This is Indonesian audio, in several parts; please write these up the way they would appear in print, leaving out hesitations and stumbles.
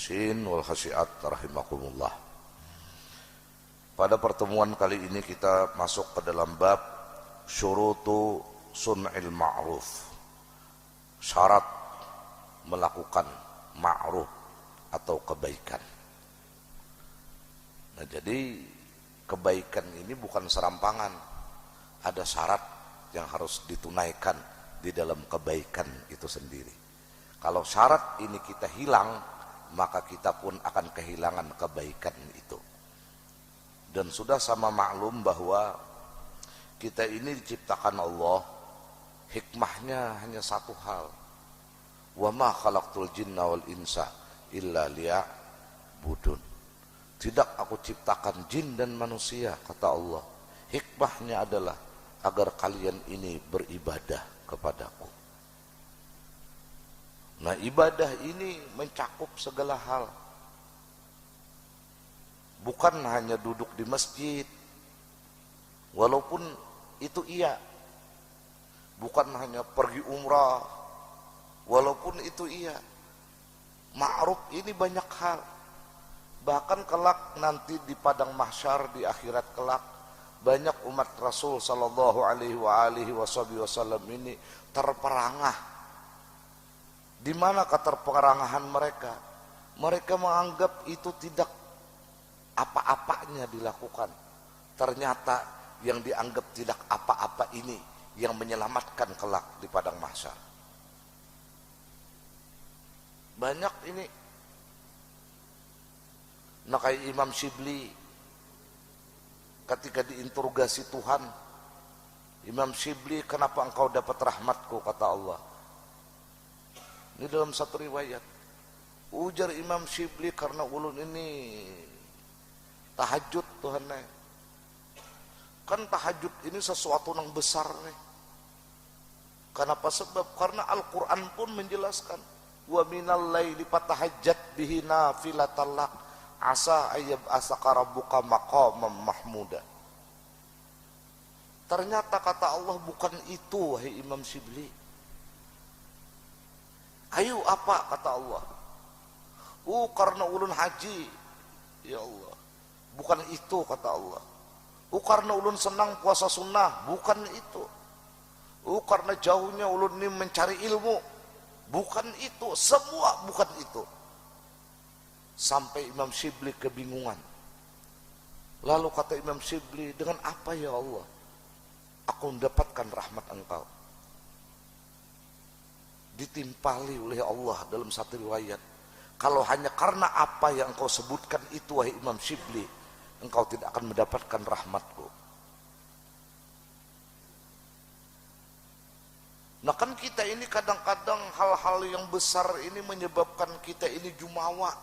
khasyin wal khasyiat rahimakumullah. Pada pertemuan kali ini kita masuk ke dalam bab syurutu sun'il ma'ruf, syarat melakukan ma'ruf atau kebaikan. Nah, jadi kebaikan ini bukan serampangan, ada syarat yang harus ditunaikan di dalam kebaikan itu sendiri. Kalau syarat ini kita hilang, maka kita pun akan kehilangan kebaikan itu. Dan sudah sama maklum bahwa kita ini diciptakan Allah, hikmahnya hanya satu hal. Wa ma khalaqtul jinna wal insa illa liya'budun. Tidak aku ciptakan jin dan manusia, kata Allah. Hikmahnya adalah agar kalian ini beribadah kepadaku. Nah, ibadah ini mencakup segala hal. Bukan hanya duduk di masjid, walaupun itu iya. Bukan hanya pergi umrah, walaupun itu iya. Ma'ruf ini banyak hal. Bahkan kelak nanti di padang mahsyar, di akhirat kelak, banyak umat Rasul sallallahu alaihi wasallam ini terperangah. Di mana keterperangahan mereka? Mereka menganggap itu tidak apa-apanya dilakukan. Ternyata yang dianggap tidak apa-apa ini yang menyelamatkan kelak di padang mahsyar. Banyak ini. Nah, kayak Imam Shibli ketika diinterogasi Tuhan, Imam Shibli, kenapa engkau dapat rahmatku, kata Allah. Ini dalam satu riwayat. Ujar Imam Shibli, karena ulun ini tahajud Tuhan. Kan tahajud ini sesuatu yang besar nih. Kenapa? Sebab karena Al-Quran pun menjelaskan, wa minal laili fatahajjat bihi nafilatan lak asa ayyab asaka rabbuka maqamam mahmuda. Ternyata kata Allah bukan itu, wahai Imam Shibli. Ayo apa, kata Allah? Karena ulun haji, ya Allah. Bukan itu, kata Allah. Karena ulun senang puasa sunnah, bukan itu. Karena jauhnya ulun ini mencari ilmu, bukan itu. Semua bukan itu. Sampai Imam Shibli kebingungan. Lalu kata Imam Shibli, dengan apa ya Allah aku mendapatkan rahmat engkau? Ditimpali oleh Allah dalam satu riwayat, kalau hanya karena apa yang engkau sebutkan itu, wahai Imam Shibli, engkau tidak akan mendapatkan rahmatku. Nah, kan kita ini kadang-kadang hal-hal yang besar ini menyebabkan kita ini jumawa,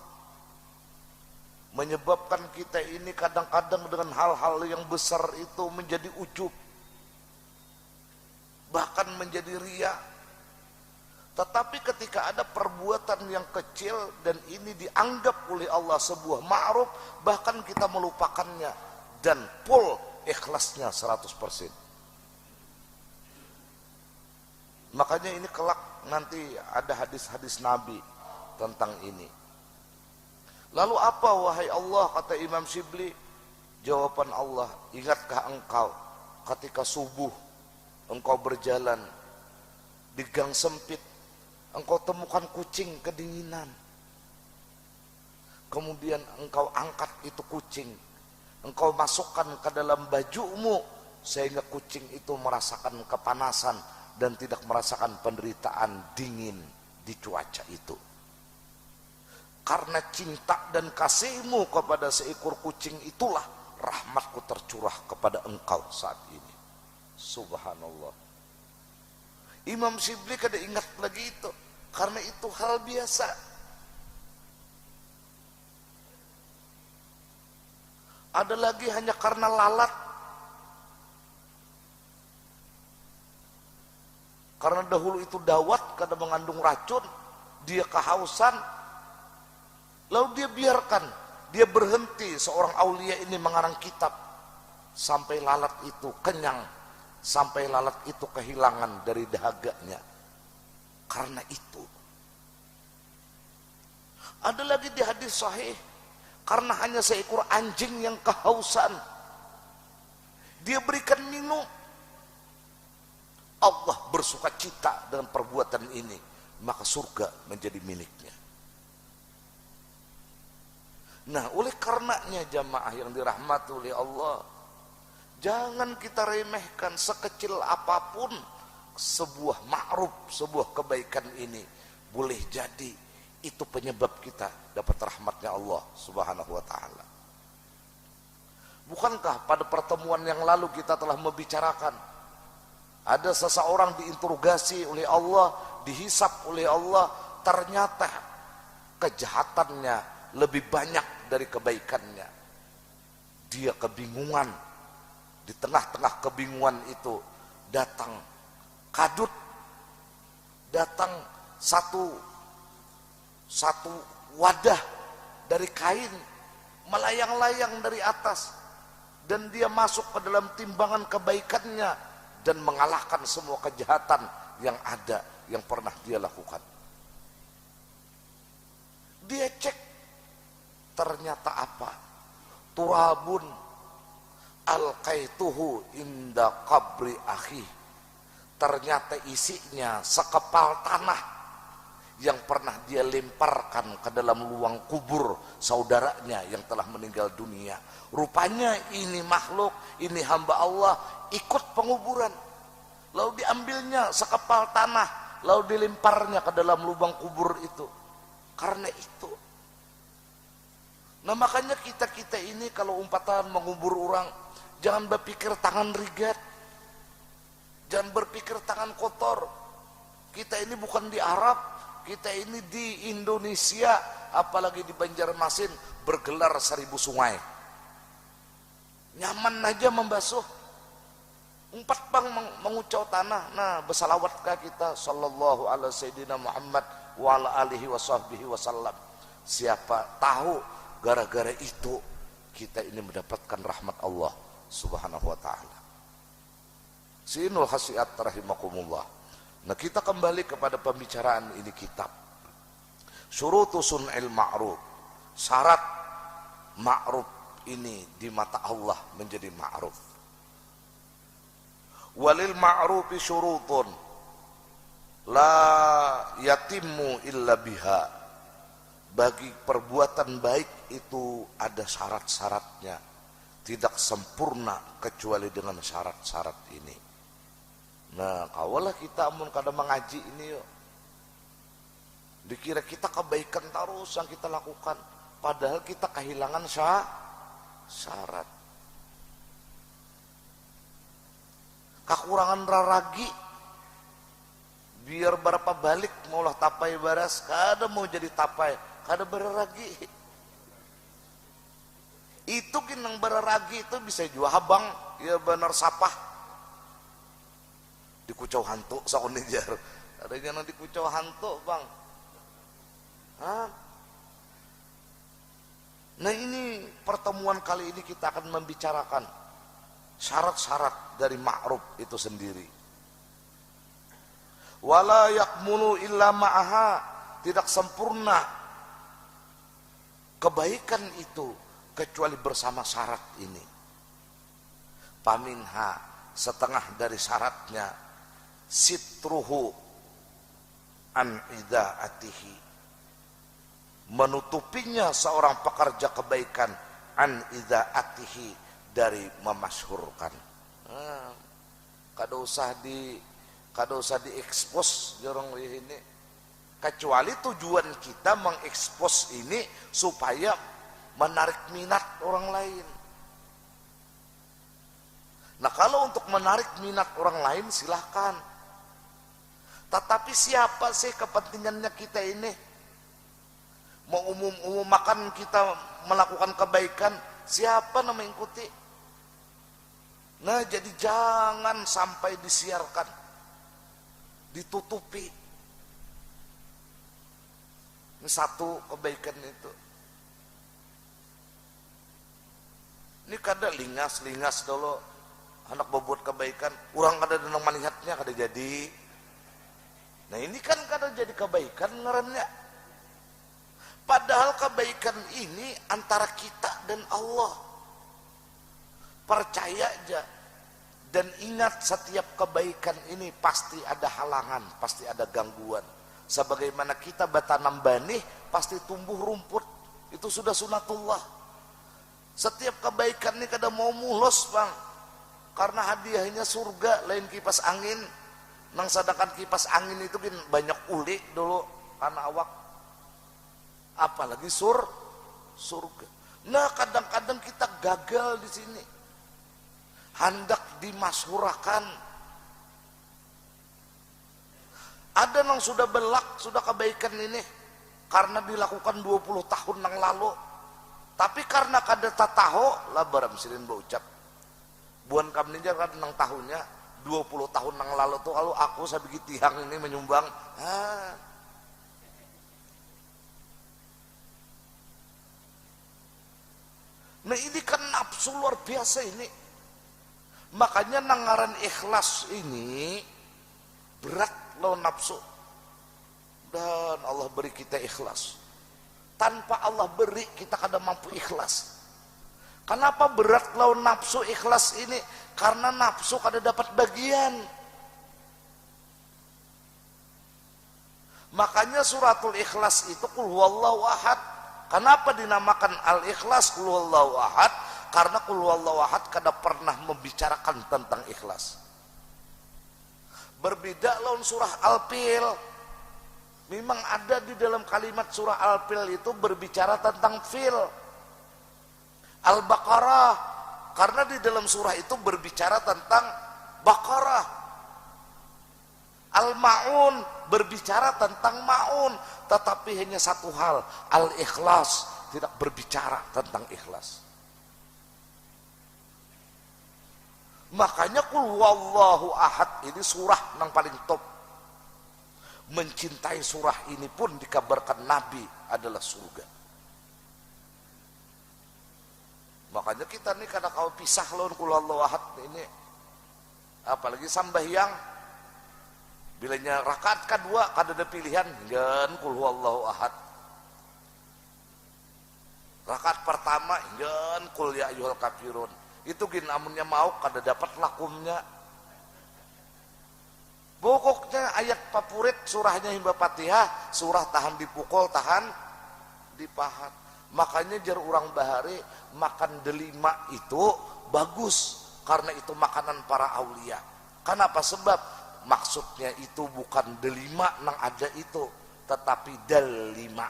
menyebabkan kita ini kadang-kadang dengan hal-hal yang besar itu menjadi ujub, bahkan menjadi riya. Tetapi ketika ada perbuatan yang kecil dan ini dianggap oleh Allah sebuah ma'ruf, bahkan kita melupakannya dan full ikhlasnya 100%. Makanya ini kelak nanti ada hadis-hadis Nabi tentang ini. Lalu apa, wahai Allah, kata Imam Shibli? Jawaban Allah, ingatkah engkau ketika subuh engkau berjalan di gang sempit, engkau temukan kucing kedinginan, kemudian engkau angkat itu kucing, engkau masukkan ke dalam bajumu sehingga kucing itu merasakan kepanasan dan tidak merasakan penderitaan dingin di cuaca itu. Karena cinta dan kasihmu kepada seekor kucing itulah rahmatku tercurah kepada engkau saat ini. Subhanallah. Imam Shibli kada ingat lagi itu, karena itu hal biasa. Ada lagi hanya karena lalat, karena dahulu itu dawat kada mengandung racun, dia kehausan, lalu dia biarkan, dia berhenti, seorang aulia ini mengarang kitab sampai lalat itu kenyang, sampai lalat itu kehilangan dari dahaganya. Karena itu Ada lagi di hadis sahih, karena hanya seekor anjing yang kehausan, dia berikan minum, Allah bersuka cita dengan perbuatan ini, maka surga menjadi miliknya. Nah, oleh karenanya jamaah yang dirahmati oleh Allah, jangan kita remehkan sekecil apapun sebuah ma'ruf, sebuah kebaikan ini. Boleh jadi itu penyebab kita dapat rahmatnya Allah subhanahu wa ta'ala. Bukankah pada pertemuan yang lalu kita telah membicarakan, ada seseorang diinterogasi oleh Allah, dihisap oleh Allah, ternyata kejahatannya lebih banyak dari kebaikannya. Dia kebingungan. Di tengah-tengah kebingungan itu datang kadut, datang satu wadah dari kain melayang-layang dari atas, dan dia masuk ke dalam timbangan kebaikannya dan mengalahkan semua kejahatan yang ada, yang pernah dia lakukan. Dia cek, ternyata apa? Turabun alqaituhu inda qabri akhi. Ternyata isinya sekepal tanah yang pernah dia lemparkan ke dalam luang kubur saudaranya yang telah meninggal dunia. Rupanya ini makhluk, ini hamba Allah ikut penguburan, lalu diambilnya sekepal tanah, lalu dilemparnya ke dalam lubang kubur itu. Karena itu, nah makanya kita ini kalau umpatan mengubur orang, jangan berpikir tangan rigat, jangan berpikir tangan kotor. Kita ini bukan di Arab, kita ini di Indonesia, apalagi di Banjarmasin bergelar 1000 sungai. Nyaman aja membasuh. Umpat bang mengucau tanah. Nah, bersalawatkah kita sallallahu alaihi sayyidina Muhammad wa ala alihi wa sahbihi wasallam. Siapa tahu gara-gara itu kita ini mendapatkan rahmat Allah subhanahu wa ta'ala. Sinul khasiat rahimakumullah. Nah, kita kembali kepada pembicaraan ini kitab Syurutu Sun'il Ma'ruf. Syarat ma'ruf ini di mata Allah menjadi ma'ruf. Walil ma'rufi syurutun la yatimmu illa biha. Bagi perbuatan baik itu ada syarat-syaratnya, tidak sempurna kecuali dengan syarat-syarat ini. Nah, kawalah kita amun kada mengaji ini yuk, dikira kita kebaikan terus yang kita lakukan, padahal kita kehilangan syarat. Kekurangan raragi, biar berapa balik maulah tapai baras, kada mau jadi tapai, kada beraragi. Itu kinang beraragi itu bisa jual habang, ya benar sapah. Dikucau hantu sauni jar. Ada yang dikucau hantu, Bang. Hah? Nah, ini pertemuan kali ini kita akan membicarakan syarat-syarat dari ma'ruf itu sendiri. Wala yakmulu illa ma'aha. Tidak sempurna kebaikan itu kecuali bersama syarat ini. Paminha, setengah dari syaratnya, sitruhu an idaatihi, menutupinya seorang pekerja kebaikan an idaatihi, dari memasyhurkan. Kada usah diekspos jorong ini, kecuali tujuan kita mengekspos ini supaya menarik minat orang lain. Nah, kalau untuk menarik minat orang lain silahkan, tetapi siapa sih kepentingannya kita ini? Mau umum-umumakan kita melakukan kebaikan, siapa nama ikuti? Nah, jadi jangan sampai disiarkan, ditutupi. Ini satu kebaikan itu. Ini kada lingas dulu anak berbuat kebaikan, orang kada denang melihatnya kada jadi. Nah, ini kan kada jadi kebaikan ngarannya. Padahal kebaikan ini antara kita dan Allah. Percaya aja. Dan ingat, setiap kebaikan ini pasti ada halangan, pasti ada gangguan. Sebagaimana kita bertanam benih, pasti tumbuh rumput. Itu sudah sunatullah. Setiap kebaikan ini kadang mau mulus, Bang. Karena hadiahnya surga, lain kipas angin. Nang sedangkan kipas angin itu kan banyak ulik dulu karena awak. Apalagi surga. Nah, kadang-kadang kita gagal di sini. Hendak dimasyhurkan. Ada yang sudah belak, sudah kebaikan ini karena dilakukan 20 tahun yang lalu. Tapi karena kada tataho lah baram silin berucap. Buan kami kan nang tahunnya 20 tahun yang lalu tuh kalau aku sabigi tihang ini menyumbang. Nah, ini kan nafsu luar biasa ini. Makanya nangaran ikhlas ini berat lawan nafsu. Dan Allah beri kita ikhlas. Tanpa Allah beri kita kada mampu ikhlas. Kenapa berat lawan nafsu ikhlas ini? Karena nafsu kada dapat bagian. Makanya suratul ikhlas itu qul huwallahu ahad. Kenapa dinamakan al-ikhlas qul huwallahu ahad? Karena qul huwallahu ahad kada pernah membicarakan tentang ikhlas. Berbeda lawan surah Al-Fil. Memang ada di dalam kalimat surah Al-Fil itu berbicara tentang fil. Al-Baqarah, karena di dalam surah itu berbicara tentang Baqarah. Al-Ma'un berbicara tentang Ma'un, tetapi hanya satu hal, Al-Ikhlas tidak berbicara tentang ikhlas. Makanya qul huwallahu ahad ini surah yang paling top. Mencintai surah ini pun dikabarkan Nabi adalah surga. Makanya kita nih kadang kau pisah lawan qul huwallahu ahad ini. Apalagi sambahyang bilanya rakaat kedua kada ada pilihan ngan qul huwallahu ahad. Rakaat pertama ngan qul ya ayyuhal kafirun. Itu gin amunnya mau kada dapat lakumnya. Pokoknya ayat favorit surahnya himba Fatihah, surah tahan dipukul, tahan dipahat. Makanya jar urang bahari makan delima itu bagus karena itu makanan para aulia. Kenapa? Sebab maksudnya itu bukan delima nang ada itu, tetapi dal lima.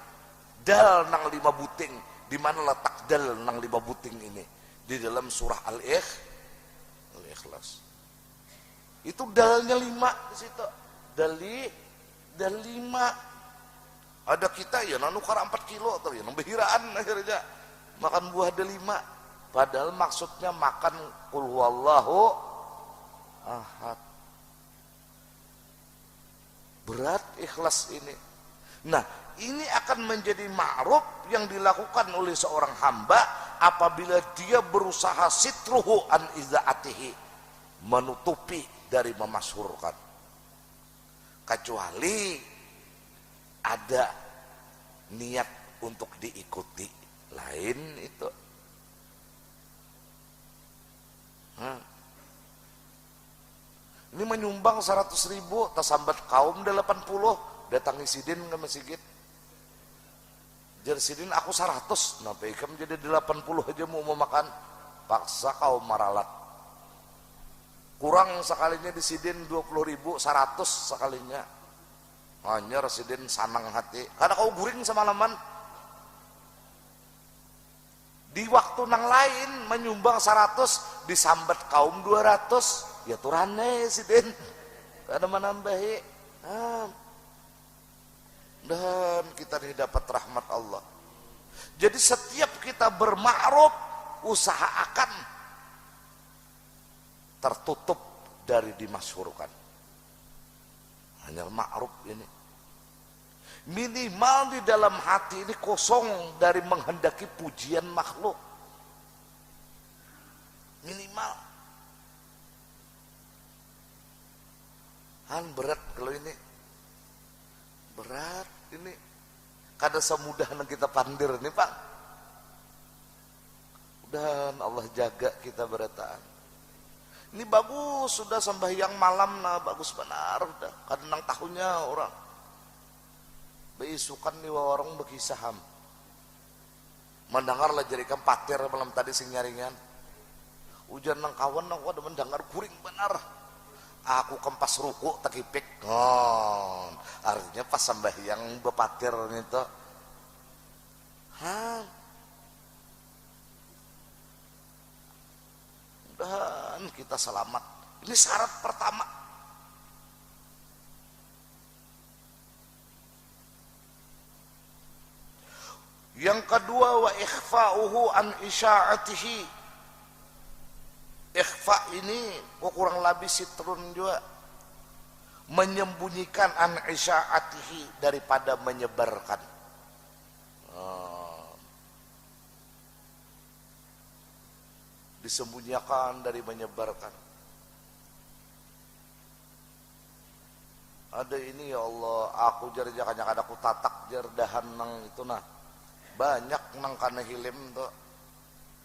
Dal nang 5 buting. Di mana letak dal nang 5 buting ini? Di dalam surah Al-Ikhlas. Itu dalnya 5 di situ. Dal 5. Ada kita ya nukar 4 kilo atau ya behiraan akhirnya makan buah dal 5. Padahal maksudnya makan qul huwallahu ahad. Berat ikhlas ini. Nah, ini akan menjadi ma'ruf yang dilakukan oleh seorang hamba apabila dia berusaha sitruhu an izaatihi, menutupi dari memasyhurkan. Kecuali ada niat untuk diikuti, lain itu. Ini menyumbang 100.000, tasambat kaum 80, datangi sidin ke masjid. Jar sidin aku 100, nah ikam jadi 80 aja mau makan. Paksa kaum maralat. Kurang sekalinya di sidin 20.000, 100 sekalinya. Hanya residin sanang hati. Karena kau guring semalaman. Di waktu nang lain menyumbang 100, disambat kaum 200. Ya turane sidin. Kada menambahi. Dan kita ini dapat rahmat Allah. Jadi setiap kita berma'ruf, usaha akan tertutup dari dimasyhurkan. Hanya ma'ruf ini. Minimal di dalam hati ini kosong dari menghendaki pujian makhluk. Minimal. Berat kalau ini. Berat ini. kada semudah kita pandir nih Pak. Dan Allah jaga kita beretaan. Ini bagus sudah sembahyang malam nah bagus benar udah. Kadang tahunnya orang. Beisukan nih warung bagi saham. Mendengarlah jadikan patir malam tadi sing nyaringan. Ujar nang kawan nang ada mendengar kuring benar. Aku kempas ruku takipik. Oh, artinya pas sembahyang bepatir itu. Dan kita selamat. Ini syarat pertama. Yang kedua wa ikhfa'uhu an isya'atihi. Ikhfa ini kurang lebih sitrun juga. Menyembunyikan an isya'atihi daripada menyebarkan. Disembunyikan dari menyebarkan. Ada ini ya Allah, aku jar jangan aku tatak jar dahan nang itu nah. Banyak nang kana hilim tuh.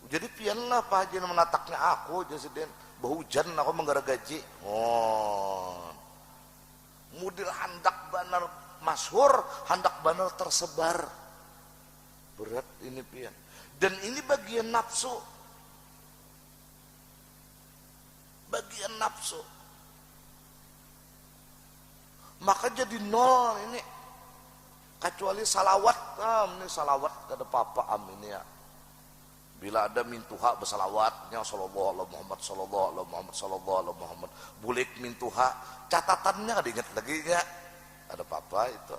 Jadi pian lah Pak Haji menataknya aku jasiden. Bahujan aku menggara gaji. Oh. Mudil handak banar masyhur, handak banar tersebar. Berat ini pian. Dan ini bagian nafsu. Bagian nafsu. Maka jadi nol ini. Kecuali salawat. Ini salawat kada apa-apa ini ya. Bila ada mintuha bersalawatnya sallallahu alaihi Muhammad sallallahu alaihi Muhammad sallallahu alaihi Muhammad. Bulik mintuha catatannya kada ingat lagi ya. Ada apa-apa itu.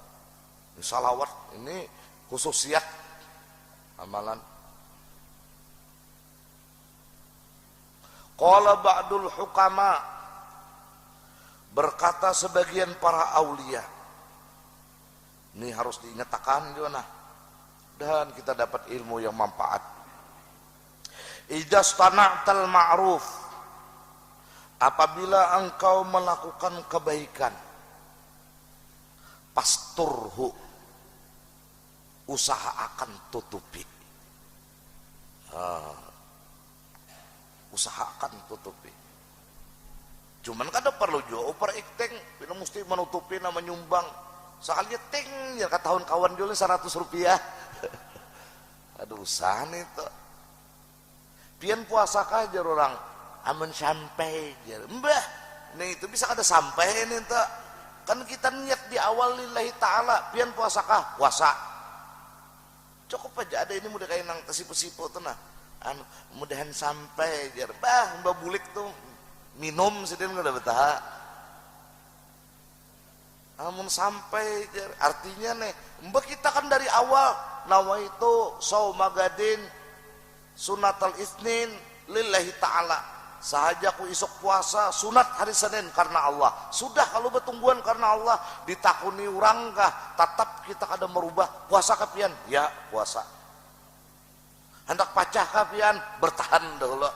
Ini salawat ini khususiat amalan. Qala ba'dul hukama, berkata sebagian para aulia. Ini harus diingatkan juga nah. Dan kita dapat ilmu yang manfaat. Idza stana'tal ma'ruf, apabila engkau melakukan kebaikan, pasturhu, usahakan tutupi. Usahakan tutupi. Cuman kada perlu juga oper ikteng, bila mesti menutupi nama nyumbang. Sekali ting ya kata tahun kawan jual 100 rupiah. Aduh usaha nih tuh. Pian puasa aja orang aman sampai jar. Mbah, nih itu bisa kada sampai nih tuh. Kan kita niat di awal lillahi ta'ala, pian puasa kah? Puasa. Cukup aja ada ini mudah kayak nang tesipu-sipu tuh nah. Mudahan sampai jar mbak bulik tuh minum sedang udah betah namun sampai jar artinya nih mbak kita kan dari awal nawaitu saumagadin sunatal isnin lillahi ta'ala sahaja aku isuk puasa sunat hari Senin karena Allah sudah kalau betungguan karena Allah ditakuni orang kah tetap kita kada merubah puasa kapian ya puasa hendak pacah kapian bertahan dahulu.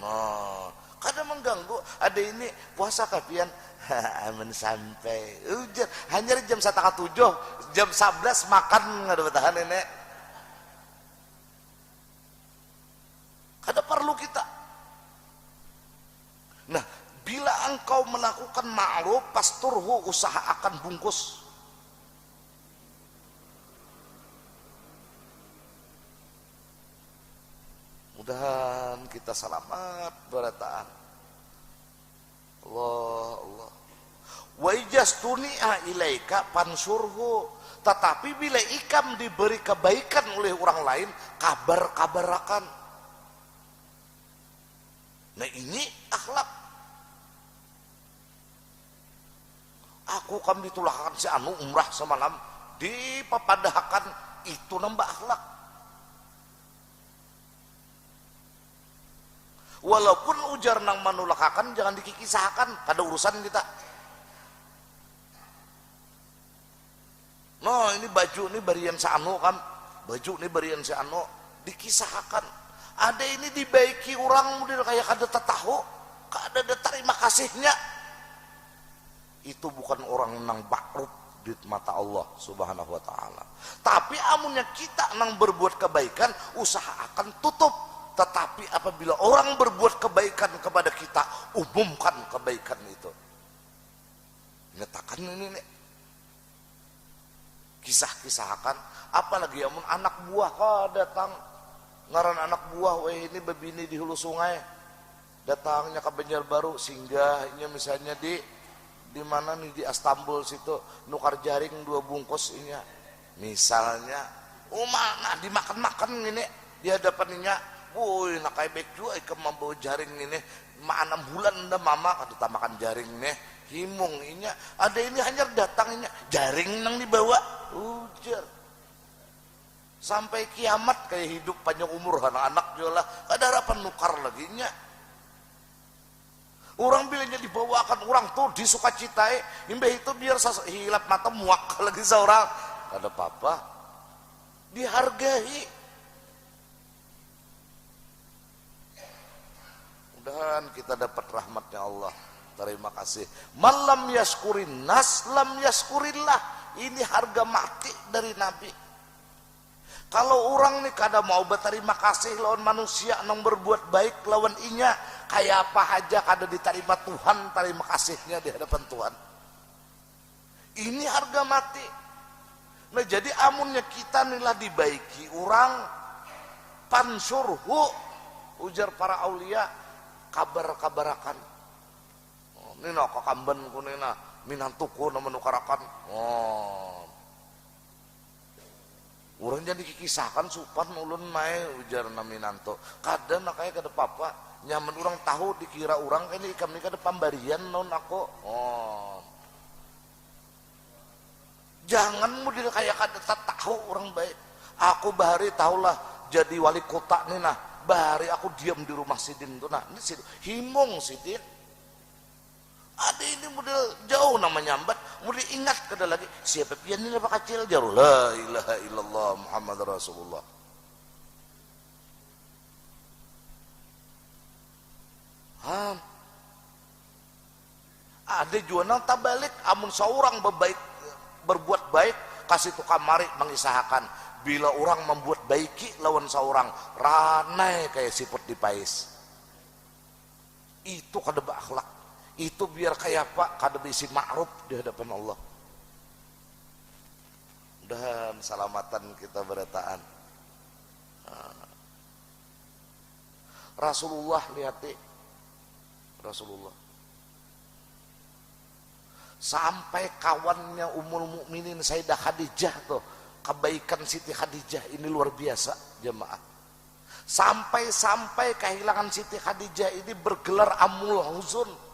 Nah, kadang mengganggu. Ada ini puasa kapian aman sampai. Hanya jam 6:30, jam 11 makan nggak ada bertahan nenek. Kada perlu kita. Nah, bila engkau melakukan ma'ruf pasturhu usaha akan bungkus. Mudahan kita selamat berataan. Allah. Wa ijastuni'a ilaika pansurhu. Tetapi bila ikam diberi kebaikan oleh orang lain, kabar-kabarakan. Nah ini akhlak. Aku kam ditulahkan si anu umrah semalam dipapadahkan itu nambah akhlak. Walaupun ujar nang manulakakan jangan dikikisahkan pada urusan kita. No ini baju ini barian sano kan, baju ini barian sano dikisahkan. Ada ini dibaiki orang model kayak kada tahu, kada ada terima kasihnya. Itu bukan orang nang bakrut di mata Allah Subhanahu wa taala. Tapi amunnya kita nang berbuat kebaikan, usahakan tutup. Tetapi apabila orang berbuat kebaikan kepada kita, umumkan kebaikan itu. Nyatakan ini nih. Kisah-kisahkan, apalagi amun anak buah kau datang, ngaran anak buah, weh ini bebini di hulu sungai, datangnya ke Banjarbaru, singgahnya misalnya di mana nih, di Istanbul situ, nukar jaring 2 bungkus ini, misalnya, mana dimakan-makan ini di hadapannya. Woi, nak kayak baik juga ikan membawa jaring ini, 6 bulan dah mama kada tamakan jaring nih, himung ini, ada ini hanya datang ini, jaring nang dibawa, ujar. Sampai kiamat kayak hidup panjang umur anak-anak juga lah, ada harapan nukar lagi nya. Orang bilangnya dibawakan orang tuh di sukacitai, imbah itu biar hilap mata muak lagi seorang, kada apa-apa, dihargai. Dan kita dapat rahmatnya Allah. Terima kasih. Malam yaskurin nas lam yaskurillah. Ini harga mati dari Nabi. Kalau orang nih kada mau berterima kasih lawan manusia nang berbuat baik lawan inya, kayak apa aja kada diterima Tuhan terima kasihnya di hadapan Tuhan. Ini harga mati. Nah jadi amunnya kita nilah dibaiki orang, pansurhu, ujar para aulia, kabar-kabarakan. Ini nak kakamban ku nina minantuku na menukarakan. Urang jadi kikisahkan supan ulun mae ujar na minanto. Kadang nak kaya kada papa nyaman orang tahu dikira orang kini kami kada pambarian non aku. Jangan model kayak kada tahu orang baik. Aku bahari tahulah jadi wali kota nina. Bahari aku diam di rumah Sidin tuh, nah ini Sidin, himung Sidin. Ada ini model jauh namanya nyambat, model ingat kada lagi siapa pian ini apa kecil jauh, la ilaha illallah Muhammad Rasulullah. Ada juga nang tabalik, amun seorang berbuat baik, kasih tukang mari mengisahkan. Bila orang membuat baiki lawan seorang, ranai kayak siput di pais. Itu kada berakhlak. Itu biar kayak apa, kada bisi ma'ruf di hadapan Allah. Dan salamatan kita berataan. Rasulullah lihati. Rasulullah. Sampai kawannya Ummul Mukminin Sayyidah Khadijah tuh, kebaikan Siti Khadijah ini luar biasa jemaah. Sampai kehilangan Siti Khadijah ini bergelar Amul Huzun.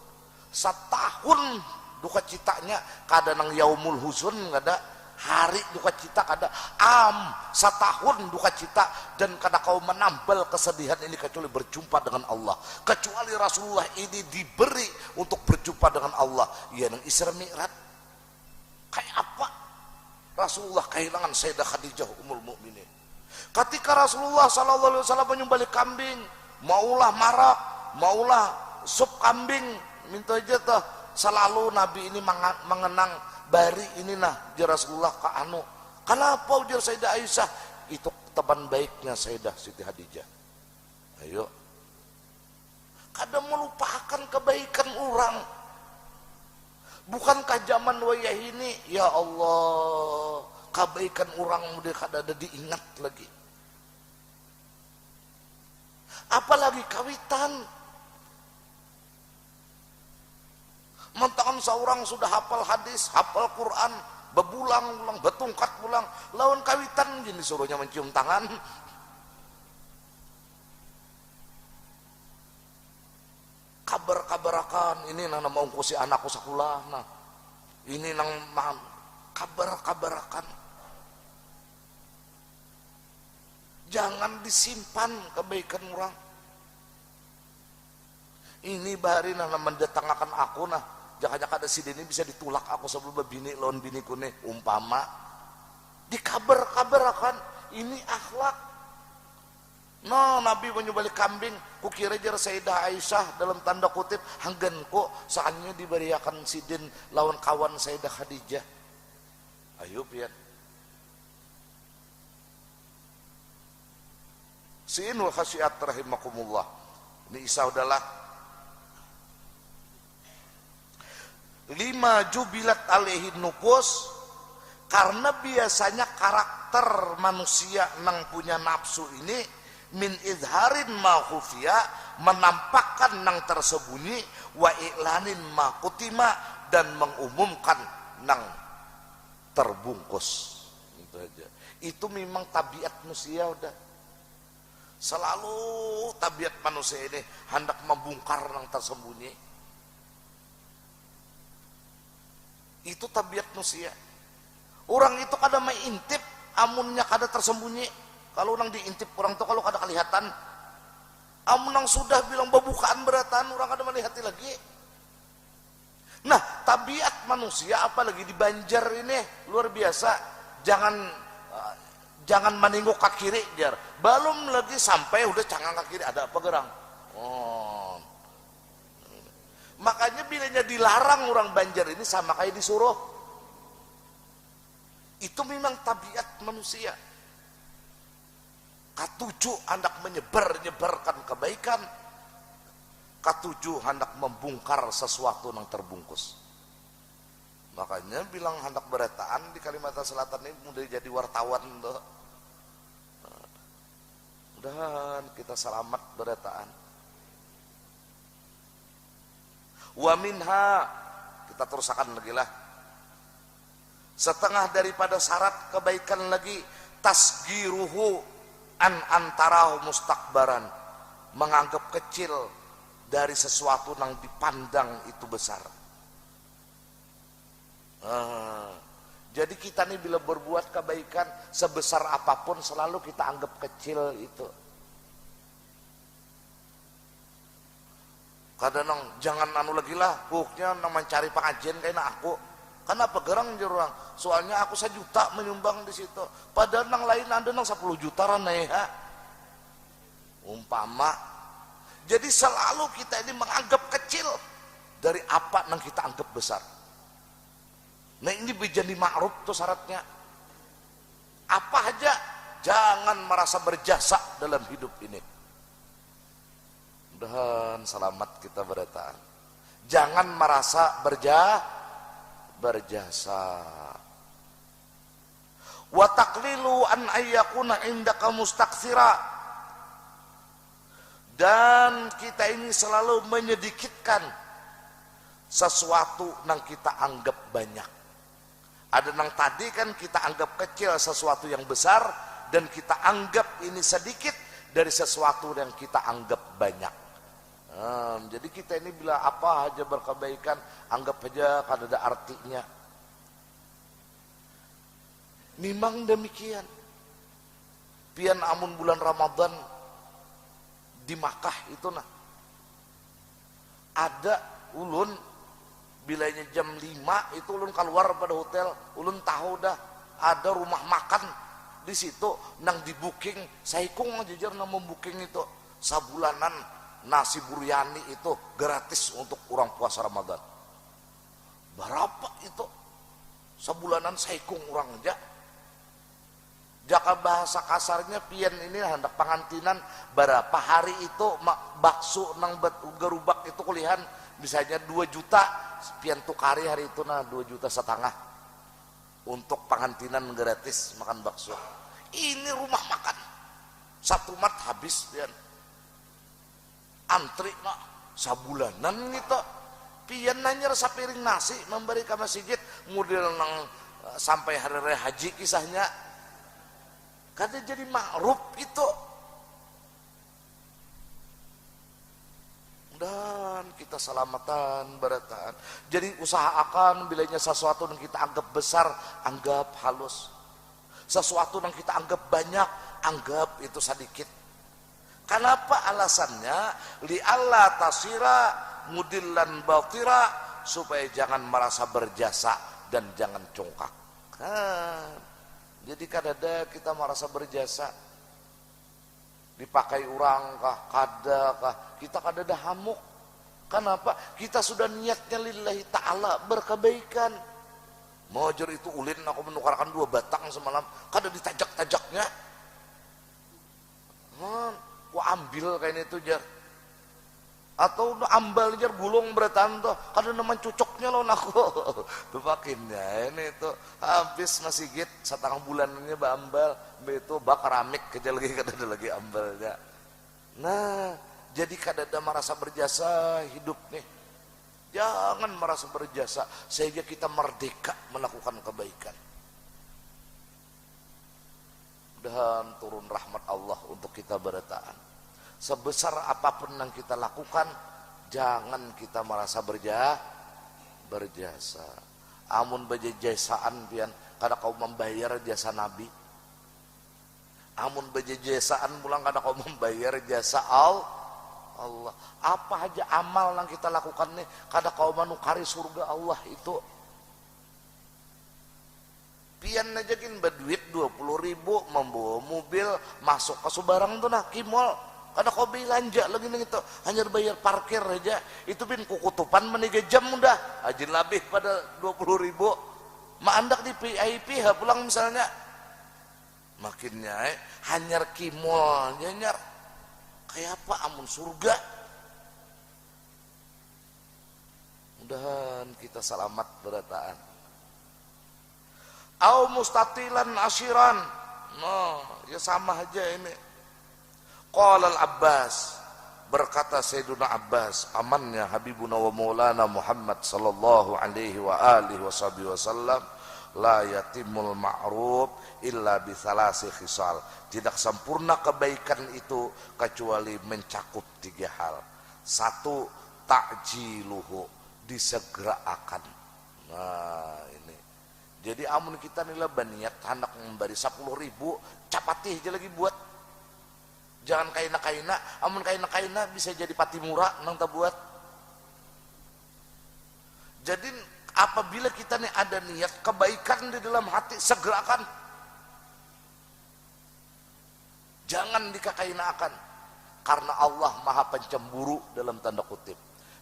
Setahun duka citanya, kada nang Yaumul Huzun kada, hari duka cita kada, setahun duka cita, dan kada kau menambal kesedihan ini kecuali berjumpa dengan Allah. Kecuali Rasulullah ini diberi untuk berjumpa dengan Allah. Ya nang Isra Mi'raj. Kayak apa? Rasulullah kehilangan Sayyidah Khadijah Ummul Mukminin. Ketika Rasulullah sallallahu alaihi wasallam menyembelih kambing, maulah marak, maulah sup kambing, minta aja tuh selalu Nabi ini mengenang bari ini nah jar Rasulullah ka anu. Kenapa ujar Sayyidah Aisyah? Itu teman baiknya Sayyidah Siti Khadijah. Ayo. Kadang melupakan kebaikan orang. Bukankah zaman wayah ini, ya Allah, kebaikan orang mudah kada ada diingat lagi. Apalagi kawitan. Mentang seorang sudah hafal hadis, hafal Quran, bebulang-ulang, betungkat pulang, lawan kawitan gini suruhnya mencium tangan. Kabar-kabarakan ini nang mau kusi anakku sakulah, nah ini nang kabar-kabarakan. Jangan disimpan kebaikan orang. Ini bahari nang mendatangkan aku nah, jangan-jangan ada si ini bisa ditulak aku sebelum bini lawan biniku nih umpama. Dikabar-kabarakan ini akhlak. No, Nabi menyembelih kambing, kukira jar Sayyidah Aisyah dalam tanda kutip hanggan ko saatnya diberiakan sidin lawan kawan Sayyidah Khadijah. Ayo pian. Siinul khasiat rahimakumullah. Ini Isa udahlah. 5 jubilat alaihi nufus, karena biasanya karakter manusia nang punya nafsu ini min izharin ma khufiya, menampakkan nang tersembunyi, wa i'lanin ma kutima, dan mengumumkan nang terbungkus. Itu aja. Itu memang tabiat manusia udah. Selalu tabiat manusia ini hendak membongkar nang tersembunyi. Itu tabiat manusia. Orang itu kada mengintip, amunnya kada tersembunyi. Kalau orang diintip orang tuh kalau kada kelihatan, amun nang sudah bilang babukaan beratan, orang kada melihati lagi. Nah, tabiat manusia apalagi di Banjar ini luar biasa. Jangan menengok ke kiri, jar. Belum lagi sampai udah cangang ke kiri, ada apa gerang? Oh. Makanya bilanya dilarang orang Banjar ini sama kayak disuruh. Itu memang tabiat manusia. Katujuh hendak menyebarkan kebaikan. Katujuh hendak membongkar sesuatu yang terbungkus. Makanya bilang hendak beretaan di Kalimantan Selatan ini mudah jadi wartawan tuh. Mudahan kita selamat beretaan. Wa minha, kita terusakan lagi lah. Setengah daripada syarat kebaikan lagi, tasgiruhu an antarahu mustakbaran, menganggap kecil dari sesuatu yang dipandang itu besar. Jadi kita nih bila berbuat kebaikan sebesar apapun selalu kita anggap kecil itu. Kadang jangan anu lagi lah, huknya nang mencari pengajian kayaknya aku. Kenapa gerang jurang? Soalnya aku 1 juta menyumbang di situ. Padahal nang lain ada nang 10 juta raneha. Umpama. Jadi selalu kita ini menganggap kecil dari apa yang kita anggap besar. Nah ini menjadi ma'ruf tuh syaratnya. Apa aja jangan merasa berjasa dalam hidup ini. Mudahan selamat kita beretaan. Jangan merasa berjasa. Wa taqlilu an ayyakuna indaka mustaktsira. Dan kita ini selalu menyedikitkan sesuatu yang kita anggap banyak. Ada yang tadi kan kita anggap kecil sesuatu yang besar, dan kita anggap ini sedikit dari sesuatu yang kita anggap banyak. Jadi kita ini bila apa aja berkebaikan, anggap aja kan ada artinya. Memang demikian. Pian amun bulan Ramadan di Makkah itu nah, ada ulun bilanya jam 5 itu ulun keluar pada hotel, ulun tahu dah ada rumah makan di situ nang di booking, saya kong jujur nang membooking itu sabulanan nasi buryani itu gratis untuk orang puasa Ramadan. Berapa itu? Sabulanan saya kong orang aja. Jaka bahasa kasarnya pian ini hendak pengantinan berapa hari itu bakso nang gerubak itu kulihan misalnya 2 juta pian tukari hari itu nah 2,5 juta untuk pengantinan gratis makan bakso. Ini rumah makan 1 mat habis pian antri nak sabulanan gitu pian nanya sapiring nasi memberi ke masjid model nang sampai hari raya haji kisahnya. Kadang jadi ma'ruf itu. Dan kita selamatan berataan. Jadi usahakan bilanya sesuatu yang kita anggap besar, anggap halus. Sesuatu yang kita anggap banyak, anggap itu sedikit. Kenapa alasannya? Li'alla tasira mudillan batira, supaya jangan merasa berjasa dan jangan congkak. Jadi kadada kita merasa berjasa, dipakai orang kah, kita kadada hamuk. Kenapa? Kita sudah niatnya lillahi ta'ala berkebaikan. Mojer itu ulin aku menukarkan 2 batang semalam, kada ditajak-tajaknya. Ku ambil kayak itu jar. Atau ambal jar gulung beratan tuh, kada neman cucoknya loh aku. Tuh pakinnya ini tuh habis masih git 1,5 bulannya ambal, itu keramik keja lagi kada ada lagi ambalnya. Nah, jadi kada ada merasa berjasa hidup nih. Jangan merasa berjasa sehingga kita merdeka melakukan kebaikan. Dan turun rahmat Allah untuk kita berataan. Sebesar apapun yang kita lakukan, jangan kita merasa berjasa. Amun bejasaan pian kada kau membayar jasa Nabi. Amun bejasaan pulang kada kau membayar jasa Allah. Apa aja amal yang kita lakukan nih kada kau manukari surga Allah itu. Pian aja kin berduit 20.000 membawa mobil masuk ke Subarang tuh nah kimol. Kada kau belanja lagi nih itu hanya bayar parkir aja. Itu pin kukutupan meniga jam udah ajin lebih pada 20.000. Maandak di VIP ha pulang misalnya. Makinnya hanyar kimol nyanyar. Kayak apa amun surga. Mudahan kita selamat berataan. Au mustatilan asyiran. No, ya sama aja ini. Qala al-Abbas, berkata Sayyiduna Abbas, amannya Habibuna wa Maulana Muhammad sallallahu alaihi wa alihi wasallam, la yatimul ma'ruf illa bi thalasi khisal. Tidak sempurna kebaikan itu kecuali mencakup 3 hal. 1, ta'jiluhu, disegerakan. Nah ini. Jadi amun kita nila baniat hendak memberi 10.000, capatih aja lagi buat. Jangan kaina-kaina, amun kaina-kaina bisa jadi pati murah nang ta buat. Jadi apabila kita nih ada niat kebaikan di dalam hati, segerakan. Jangan dikakainakan. Karena Allah maha pencemburu dalam tanda kutip.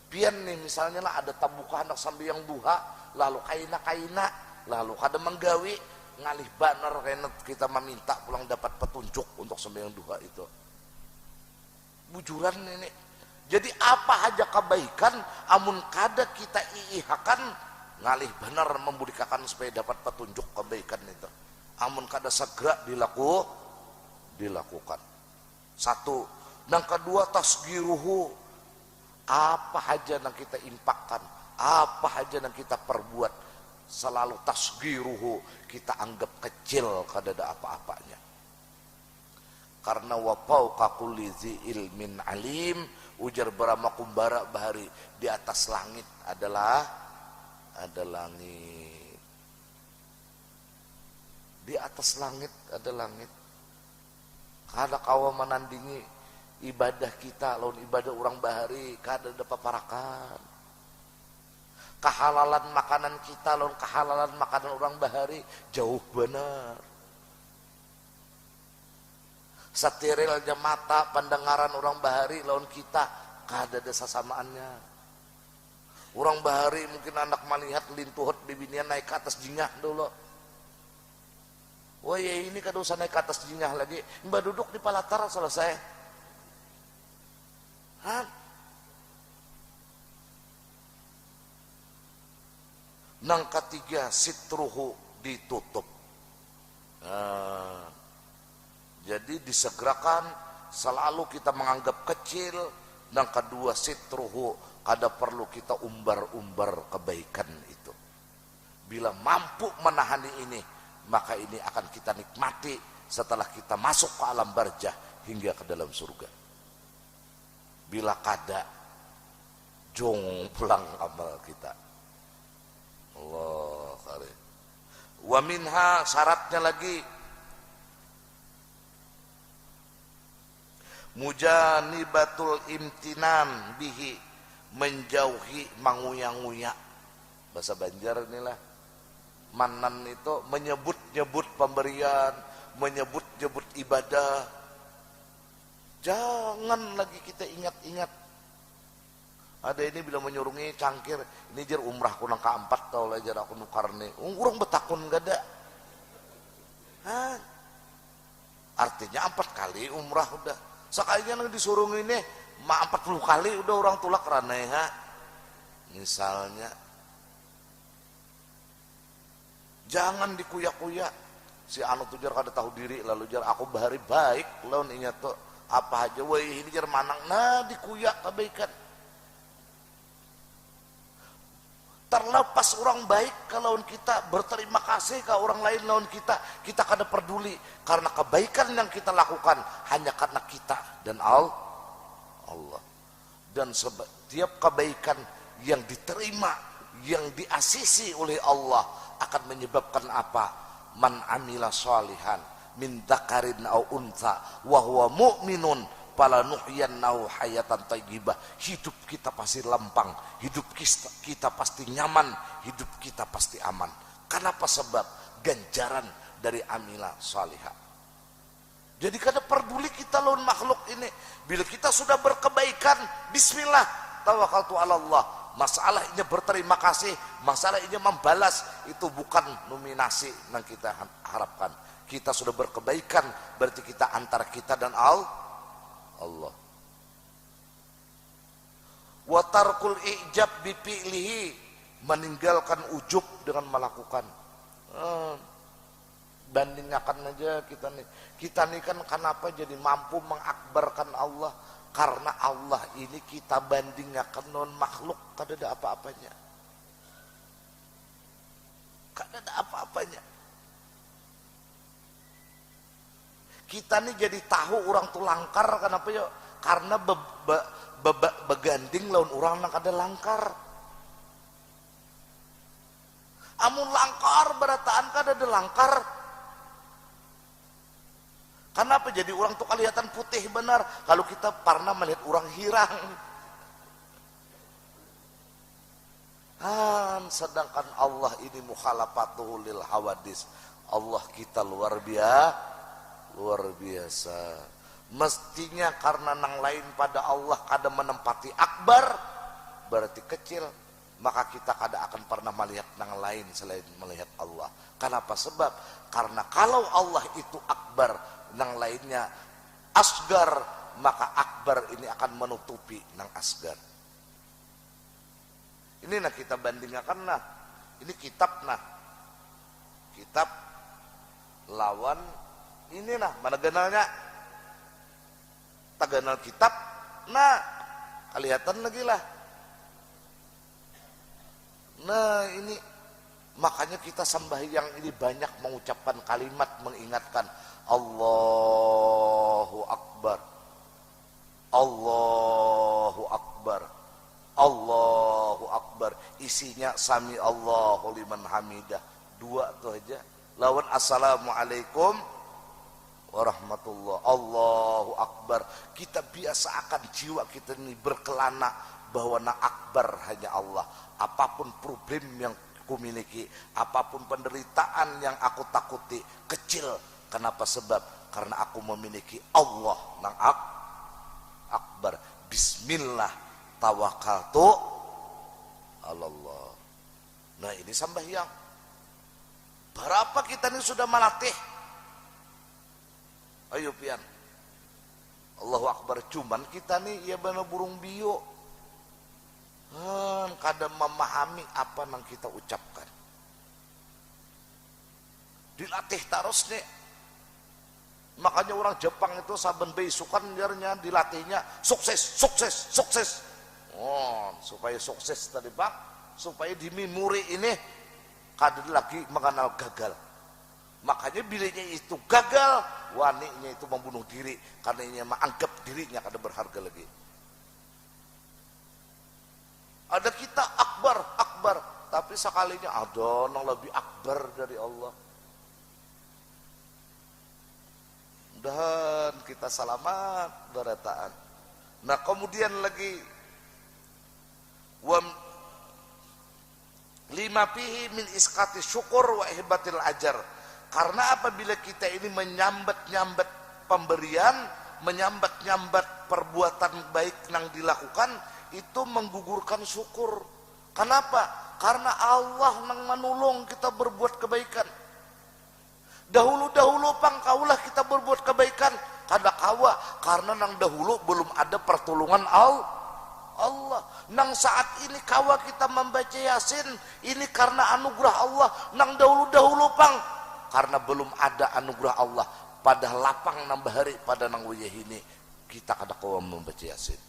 Pian nih misalnya lah ada tabuka hendak sambil yang duha, lalu kaina-kaina, lalu kada menggawi, ngalih banner kayak kita meminta pulang dapat petunjuk untuk sembahyang duha itu. Bujuran ini. Jadi apa aja kebaikan amun kada kita iihakan ngalih benar membudikakan supaya dapat petunjuk kebaikan itu. Amun kada segera dilakukan. 1. Dan kedua tasgiruhu. Apa aja yang kita impakkan, apa aja yang kita perbuat selalu tasgiruhu, kita anggap kecil kada ada apa-apanya. Karena wa fauqa kulli dzi ilmin alim, ujar Brahma Kumbara Bahari, di atas langit ada langit. Di atas langit ada langit. Kada kawa menandingi ibadah kita lawan ibadah orang Bahari, kada ada paparakan. Kehalalan makanan kita lawan kehalalan makanan orang Bahari jauh benar. Sterilnya mata pendengaran orang Bahari lawan kita kada ada sasamaannya. Orang Bahari mungkin anak melihat lintuhut bibinian naik ke atas jingah dulu. Wah ya ini kada usah naik ke atas jingah lagi, mbak duduk di palatar selesai. Nang ketiga sitruhu, ditutup. Jadi disegerakan, selalu kita menganggap kecil. Dan kedua sitruhu, kada perlu kita umbar-umbar kebaikan itu. Bila mampu menahani ini, maka ini akan kita nikmati setelah kita masuk ke alam barzah hingga ke dalam surga. Bila kada, jong pulang amal kita. Allah karim. Wa minha, syaratnya lagi, mujanibatul imtinan bihi, menjauhi manguya-nguya. Bahasa Banjar inilah. Manan itu menyebut-nyebut pemberian, menyebut-nyebut ibadah. Jangan lagi kita ingat-ingat. Ada ini bila menyurungi cangkir, ini jar umrah ku nang kaempat tau lah jar aku nukarne. Urang betakun gak ada. Hah? Artinya 4 kali umrah udah. Sekalinya nang disuruh ini, 40 kali udah orang tulak raneha. Misalnya, jangan dikuyak-kuyak. Si anu tuh jar kada tahu diri lalu jar aku bahari baik lawan inya tuh apa aja wah ini jar manang nah dikuyak kebaikan. Terlepas orang baik kalau kita berterima kasih ke orang lain lawan kita kada peduli karena kebaikan yang kita lakukan hanya karena kita dan Allah. Dan setiap kebaikan yang diterima, yang diasisi oleh Allah akan menyebabkan apa? Man amila sholihan min dzakarin au untha wa huwa mu'minun falanuhyiyannahu hayatan thayyibah. Hidup kita pasti lempang, hidup kita pasti nyaman, hidup kita pasti aman. Kenapa? Sebab ganjaran dari amila sholihah. Jadi kada peduli kita lawan makhluk ini. Bila kita sudah berkebaikan, bismillah, tawakkaltu ala Allah. Masalah ini berterima kasih, masalah ini membalas, itu bukan nominasi yang kita harapkan. Kita sudah berkebaikan, berarti kita antara kita dan Allah. Wa tarkul ijab bi fi'lihi, meninggalkan ujub dengan melakukan. Bandingkan aja kita nih kan kenapa jadi mampu mengakbarkan Allah, karena Allah ini kita bandingkan non makhluk kada ada apa-apanya, kada ada apa-apanya. Kita nih jadi tahu orang tuh langkar kenapa ya? Karena beganding lawan orang yang kada langkar. Amun langkar berataan kada ada langkar. Kenapa jadi orang tuh kelihatan putih benar kalau kita pernah melihat orang hirang. Sedangkan Allah ini mukhalafatuhu lil hawadis. Allah kita luar biasa. Mestinya karena nang lain pada Allah kada menempati akbar, berarti kecil, maka kita kada akan pernah melihat nang lain selain melihat Allah. Kenapa? Sebab karena kalau Allah itu akbar, nang lainnya asgar, maka akbar ini akan menutupi nang asgar. Ini nah kita bandingkan nah, ini kitab lawan ini nah, mana kenalnya tak kenal kitab nah kelihatan lagi lah. Nah ini makanya kita sembahyang ini banyak mengucapkan kalimat mengingatkan Allahu Akbar, Allahu Akbar, Allahu Akbar. Isinya sami Allahu liman hamidah. 2 tuh aja. Lawan assalamualaikum warahmatullah, Allahu Akbar. Kita biasakan jiwa kita ini berkelana bahwa na akbar hanya Allah. Apapun problem yang aku miliki, apapun penderitaan yang aku takuti, kecil. Kenapa? Sebab karena aku memiliki Allah nang akbar. Bismillah tawakkaltu ala Allah. Nah ini sembahyang. Berapa kita ini sudah melatih? Ayo pian. Allahu Akbar. Cuman kita nih ya benar burung bio. Kadang memahami apa yang kita ucapkan. Dilatih terus nih. Makanya orang Jepang itu saben besukan jarnya dilatihnya sukses. Supaya sukses tadi Pak, supaya di memori ini kada lagi mengenal gagal. Makanya bilanya itu gagal, waninya itu membunuh diri karena ia menganggap dirinya kada berharga lagi. Ada kita akbar, tapi sekalinya ada yang lebih akbar dari Allah. Dan kita selamat berataan. Nah kemudian lagi lima fihi min iskati syukur wa ihbatil ajar. Karena apabila kita ini menyambat pemberian, menyambat perbuatan baik yang dilakukan, itu menggugurkan syukur. Kenapa? Karena Allah nang menolong kita berbuat kebaikan. Dahulu pangkaulah kita berbuat kebaikan kada kawa, karena nang dahulu belum ada pertolongan Allah. Nang saat ini kawa kita membaca Yasin, ini karena anugerah Allah. Nang dahulu pang, karena belum ada anugerah Allah. Pada lapang nambah hari pada nang wiyah ini kita kada kawa membaca Yasin.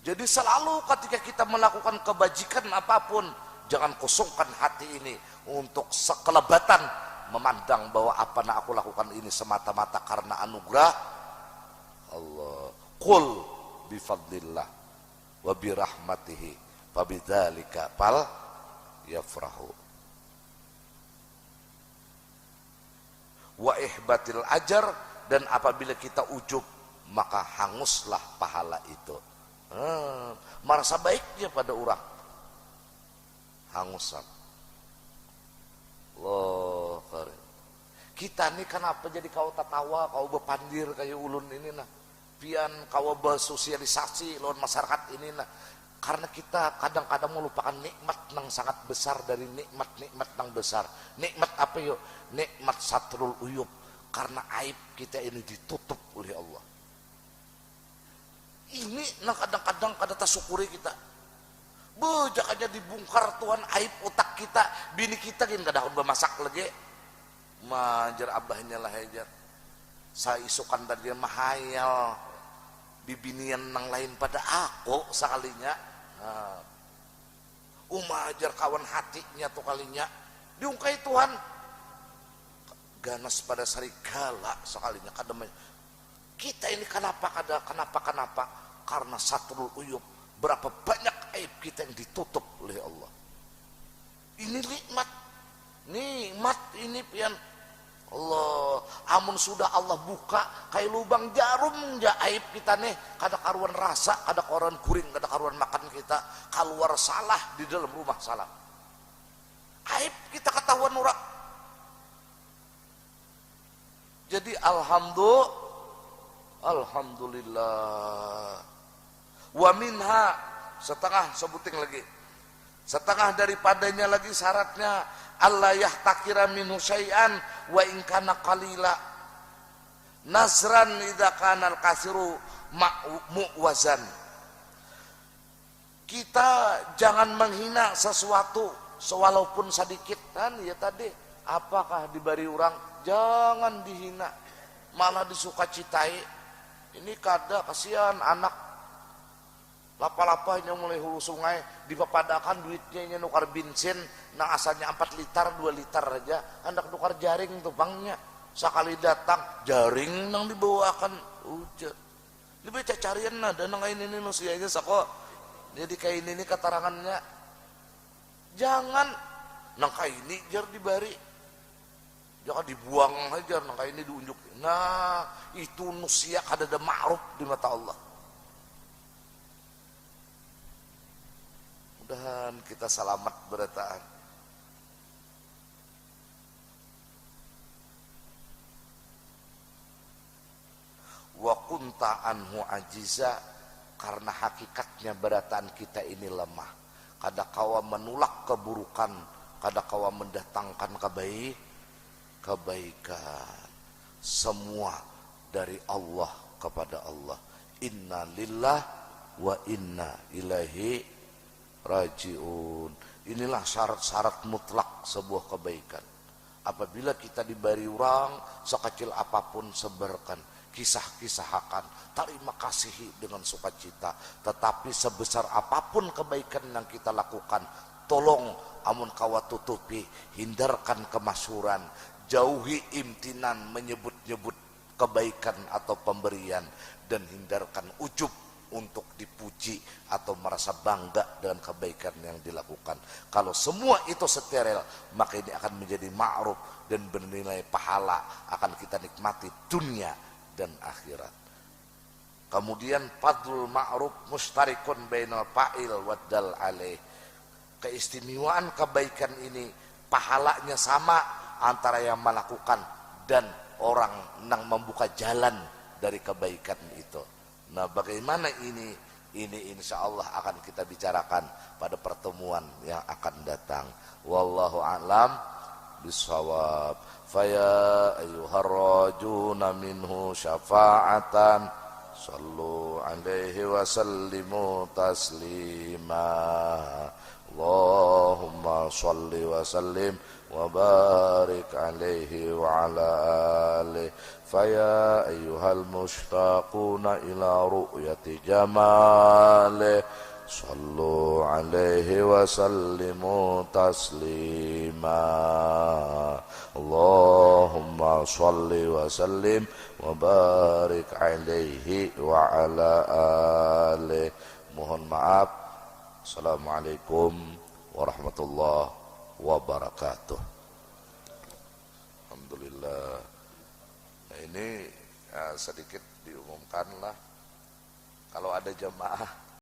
Jadi selalu ketika kita melakukan kebajikan apapun, jangan kosongkan hati ini untuk sekelebatan memandang bahwa apa yang aku lakukan ini semata-mata karena anugerah Allah. Qul bifadlillah wa birahmatihi fabidzalika fal yafrahu wa ihbatil ajar, dan apabila kita ujub maka hanguslah pahala itu. Merasa baiknya pada orang hangusan. Loh, kita nih kenapa jadi kau tatawa, kau bepandir kayak ulun ini nah, pian kau bersosialisasi lawan masyarakat ini nah, karena kita kadang-kadang melupakan nikmat yang sangat besar dari nikmat yang besar. Nikmat apa yuk? Nikmat satrul uyub, karena aib kita ini ditutup oleh Allah. Ini nah kadang-kadang kada tasyukuri kita. Bejak aja dibongkar Tuhan aib otak kita, bini kita gini kada udah masak lagi. Majar abahnya lah hajar. Saya isukan dari dia mahayal bibinian nang lain pada aku sekalinya. Umajar kawan hatinya tuh kalinya diungkai Tuhan. Ganas pada sarigala sekalinya kadang. Kita ini kenapa karena satrul uyub, berapa banyak aib kita yang ditutup oleh Allah. Ini nikmat ini pian Allah. Amun sudah Allah buka kayak lubang jarum ja aib kita nih, kada karuan rasa, kada karuan kuring, kada karuan makan kita, keluar salah di dalam rumah salah. Aib kita ketahuan orang. Jadi alhamdulillah. Wa minha, setengah sebuting lagi. Setengah daripadanya lagi syaratnya Allah yahtakira minhu syai'an wa in kana qalila. Nazran idza kana al-kasiru mu'wazan. Kita jangan menghina sesuatu sewalaupun sedikit kan ya tadi. Apakah diberi orang? Jangan dihina, malah disukacitai. Ini kada kasihan anak lapa-lapanya mulai hulu sungai dipapadakan duitnya nukar bensin nah asalnya 4 liter 2 liter aja, hendak nukar jaring tuh bangnya sekali datang jaring nang dibawakan ujat lebih cacarian nah dan nang ini nusianya sako jadi kayak ini keterangannya jangan nang kayak ini jar dibari. Jangan dibuang aja, nah kayak ini diunjuk. Nah, itu nusia kada ada ma'ruf di mata Allah. Mudahan kita selamat berataan. Wa kunta anhu ajiza, karena hakikatnya berataan kita ini lemah. Kada kawa menolak keburukan, kada kawa mendatangkan kebaikan. Semua dari Allah kepada Allah. Inna lillah wa inna ilaihi rajiun. Inilah syarat-syarat mutlak sebuah kebaikan. Apabila kita diberi orang sekecil apapun sebarkan, kisah-kisahkan, terima kasihi dengan sukacita. Tetapi sebesar apapun kebaikan yang kita lakukan, tolong amun kawa tutupi, hindarkan kemasyhuran, jauhi imtinan menyebut-nyebut kebaikan atau pemberian, dan hindarkan ujub untuk dipuji atau merasa bangga dengan kebaikan yang dilakukan. Kalau semua itu steril, maka ini akan menjadi ma'ruf dan bernilai pahala, akan kita nikmati dunia dan akhirat. Kemudian fadlul ma'ruf mustarikun bainal fa'il waddal alaih. Keistimewaan kebaikan ini pahalanya sama antara yang melakukan dan orang yang membuka jalan dari kebaikan itu. Nah, bagaimana ini Ini insya Allah akan kita bicarakan pada pertemuan yang akan datang. Wallahu a'lam bishawab. Faya ayyuhar rajuna minhu syafa'atan sallu alaihi wa sallimu taslima. Allahumma salli wa sallim wa barik alaihi wa ala alihi. Faya ayyuhal mushtaquna ila ru'yati jamale sallu alaihi wa sallimu taslima. Allahumma salli wa sallim wa barik alaihi wa ala alihi. Mohon maaf. Assalamualaikum warahmatullahi wabarakatuh. Alhamdulillah. Ini sedikit diumumkanlah, kalau ada jemaah